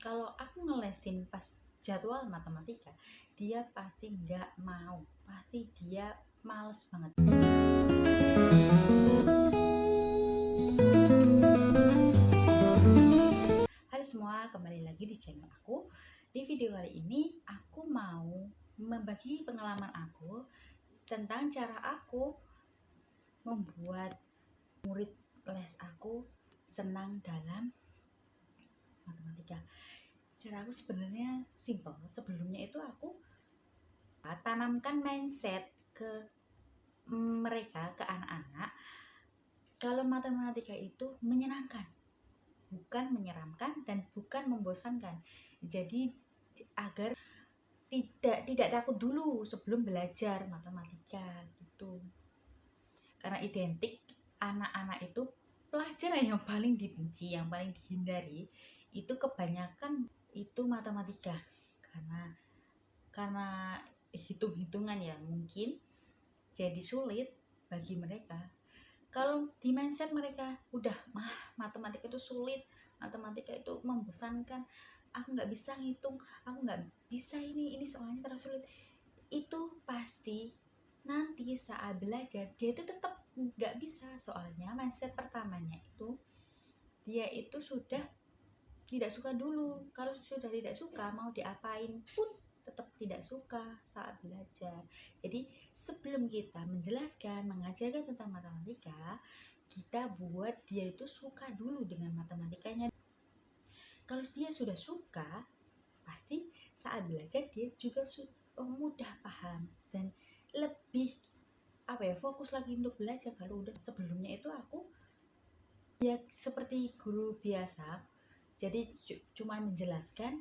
Kalau aku ngelesin pas jadwal matematika, dia pasti nggak mau, pasti dia males banget. Halo semua, kembali lagi di channel aku. Di video kali ini aku mau membagi pengalaman aku tentang cara aku membuat murid les aku senang dalam matematika. Cara aku sebenarnya simple. Sebelumnya itu aku tanamkan mindset ke mereka, ke anak-anak, kalau matematika itu menyenangkan, bukan menyeramkan dan bukan membosankan. Jadi agar tidak takut dulu sebelum belajar matematika gitu. Karena identik anak-anak itu pelajaran yang paling dibenci, yang paling dihindari itu kebanyakan itu matematika. Karena hitung-hitungan ya mungkin jadi sulit bagi mereka. Kalau di mindset mereka udah matematika itu sulit, matematika itu membosankan, aku nggak bisa ngitung, aku nggak bisa ini soalnya terlalu sulit, itu pasti nanti saat belajar dia itu tetap nggak bisa. Soalnya mindset pertamanya itu dia itu sudah tidak suka dulu. Kalau sudah tidak suka, mau diapain pun tetap tidak suka saat belajar. Jadi sebelum kita menjelaskan, mengajarkan tentang matematika, kita buat dia itu suka dulu dengan matematikanya. Kalau dia sudah suka, pasti saat belajar dia juga mudah paham dan lebih fokus lagi untuk belajar. Kalau udah sebelumnya itu aku ya seperti guru biasa, jadi cuma menjelaskan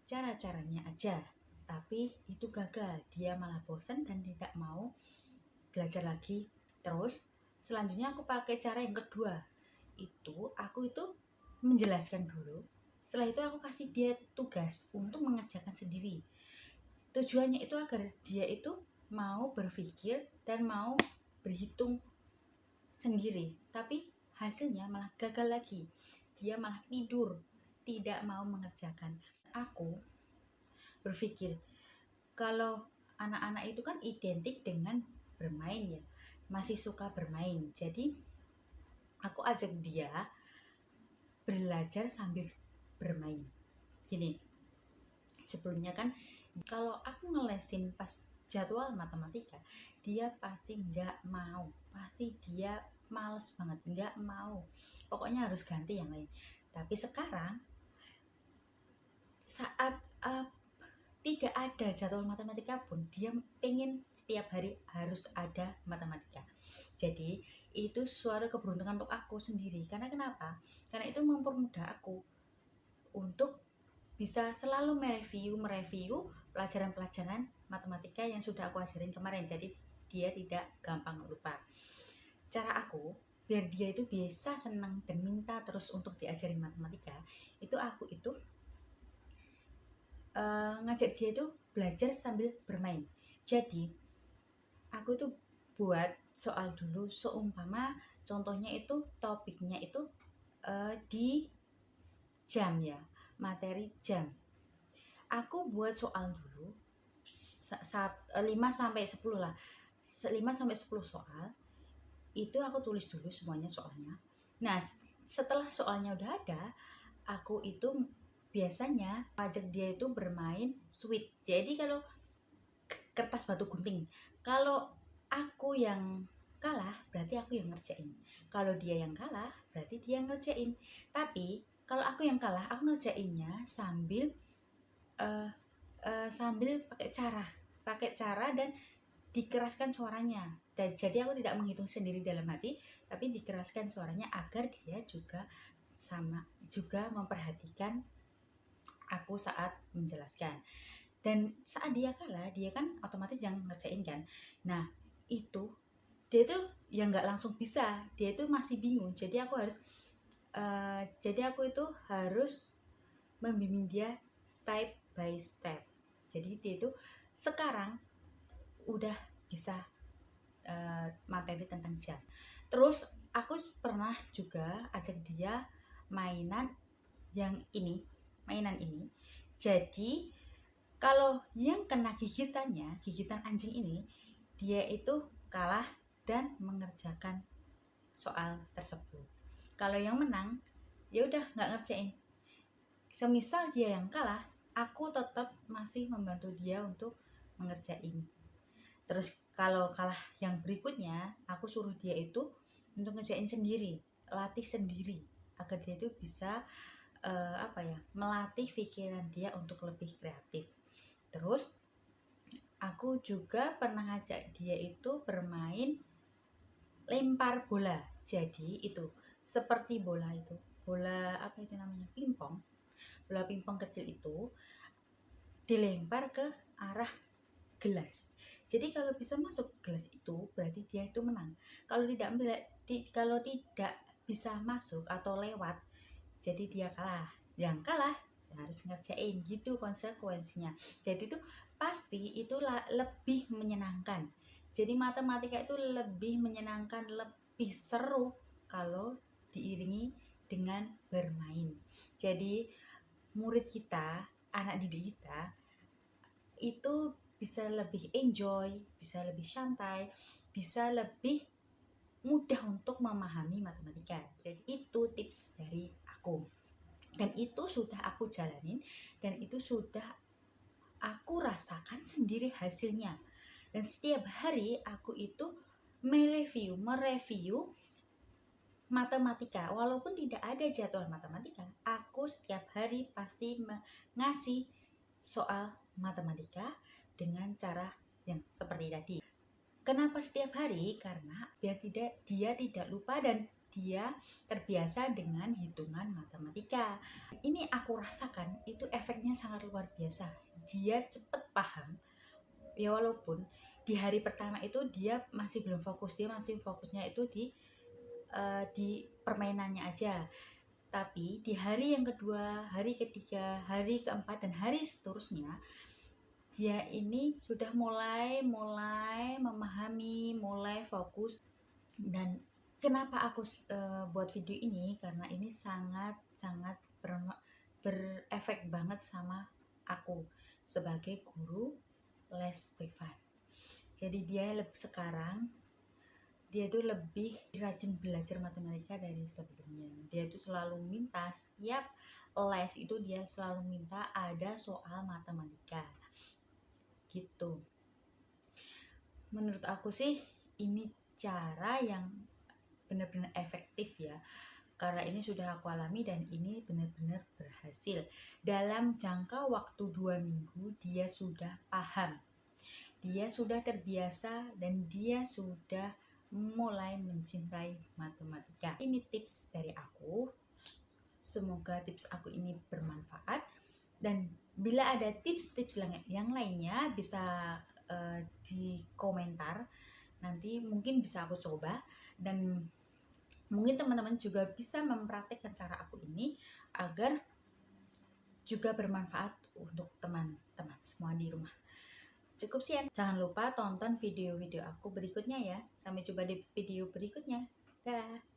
cara-caranya aja, tapi itu gagal, dia malah bosan dan tidak mau belajar lagi. Terus selanjutnya aku pakai cara yang kedua, aku itu menjelaskan dulu, setelah itu aku kasih dia tugas untuk mengerjakan sendiri. Tujuannya itu agar dia itu mau berpikir dan mau berhitung sendiri, tapi hasilnya malah gagal lagi, dia malah tidur, tidak mau mengerjakan. Aku berpikir kalau anak-anak itu kan identik dengan bermain ya, masih suka bermain, jadi aku ajak dia belajar sambil bermain. Gini, sebelumnya kan kalau aku ngelesin pas jadwal matematika, dia pasti nggak mau, pasti dia males banget, nggak mau, pokoknya harus ganti yang lain. Tapi sekarang saat tidak ada jadwal matematika pun dia pengen setiap hari harus ada matematika. Jadi itu suatu keberuntungan untuk aku sendiri. Karena kenapa? Karena itu mempermudah aku untuk bisa selalu mereview pelajaran-pelajaran matematika yang sudah aku ajarin kemarin. Jadi dia tidak gampang lupa. Cara aku biar dia itu bisa senang dan minta terus untuk diajarin matematika, aku ngajak dia itu belajar sambil bermain. Jadi aku itu buat soal dulu, seumpama contohnya itu topiknya itu di jam ya, materi jam. Aku buat soal dulu 5-10 lah, 5-10 soal itu aku tulis dulu semuanya soalnya. Nah setelah soalnya udah ada, aku itu biasanya ajak dia itu bermain sweet. Jadi kalau kertas batu gunting, kalau aku yang kalah berarti aku yang ngerjain, kalau dia yang kalah berarti dia yang ngerjain. Tapi kalau aku yang kalah, aku ngerjainnya sambil pakai cara dan dikeraskan suaranya. Dan jadi aku tidak menghitung sendiri dalam hati, tapi dikeraskan suaranya agar dia juga memperhatikan aku saat menjelaskan. Dan saat dia kalah, dia kan otomatis yang ngerjain kan. Nah itu dia tuh yang nggak langsung bisa, dia itu masih bingung. Jadi aku itu harus membimbing dia step by step. Jadi dia itu sekarang udah bisa materi tentang jam. Terus aku pernah juga ajak dia mainan yang ini, mainan ini. Jadi kalau yang kena gigitannya, gigitan anjing ini, dia itu kalah dan mengerjakan soal tersebut. Kalau yang menang, ya udah nggak ngerjain. Semisal dia yang kalah, aku tetap masih membantu dia untuk mengerjain. Terus kalau kalah yang berikutnya, aku suruh dia itu untuk ngerjain sendiri, latih sendiri, agar dia itu bisa melatih pikiran dia untuk lebih kreatif. Terus aku juga pernah ngajak dia itu bermain lempar bola. Jadi itu seperti bola itu, bola apa itu namanya, pingpong. Bola pingpong kecil itu dilempar ke arah gelas. Jadi kalau bisa masuk gelas itu berarti dia itu menang. Kalau tidak bisa masuk atau lewat, jadi dia kalah. Yang kalah harus ngerjain, gitu konsekuensinya. Jadi itu pasti itulah lebih menyenangkan. Jadi matematika itu lebih menyenangkan, lebih seru kalau diiringi dengan bermain. Jadi murid kita, anak didik kita itu bisa lebih enjoy, bisa lebih santai, bisa lebih mudah untuk memahami matematika. Jadi itu tips dari aku. Dan itu sudah aku jalanin, dan itu sudah aku rasakan sendiri hasilnya. Dan setiap hari aku itu mereview matematika. Walaupun tidak ada jadwal matematika, aku setiap hari pasti ngasih soal matematika dengan cara yang seperti tadi. Kenapa setiap hari? Karena biar dia tidak lupa dan dia terbiasa dengan hitungan matematika. Ini aku rasakan itu efeknya sangat luar biasa. Dia cepat paham. Ya walaupun di hari pertama itu dia masih belum fokus, dia masih fokusnya itu di permainannya aja. Tapi di hari yang kedua, hari ketiga, hari keempat, dan hari seterusnya, dia ini sudah mulai memahami, mulai fokus. Dan kenapa aku buat video ini, karena ini sangat berefek banget sama aku sebagai guru les privat. Jadi sekarang dia tuh lebih rajin belajar matematika dari sebelumnya. Dia tuh selalu minta, setiap les itu dia selalu minta ada soal matematika gitu. Menurut aku sih ini cara yang benar-benar efektif ya, karena ini sudah aku alami dan ini benar-benar berhasil. Dalam jangka waktu 2 minggu dia sudah paham, dia sudah terbiasa, dan dia sudah mulai mencintai matematika. Ini tips dari aku. Semoga tips aku ini bermanfaat, dan bila ada tips-tips yang lainnya bisa di komentar, nanti mungkin bisa aku coba, dan mungkin teman-teman juga bisa mempraktikkan cara aku ini agar juga bermanfaat untuk teman-teman semua di rumah. Cukup sekian. Jangan lupa tonton video-video aku berikutnya ya. Sampai jumpa di video berikutnya. Dah.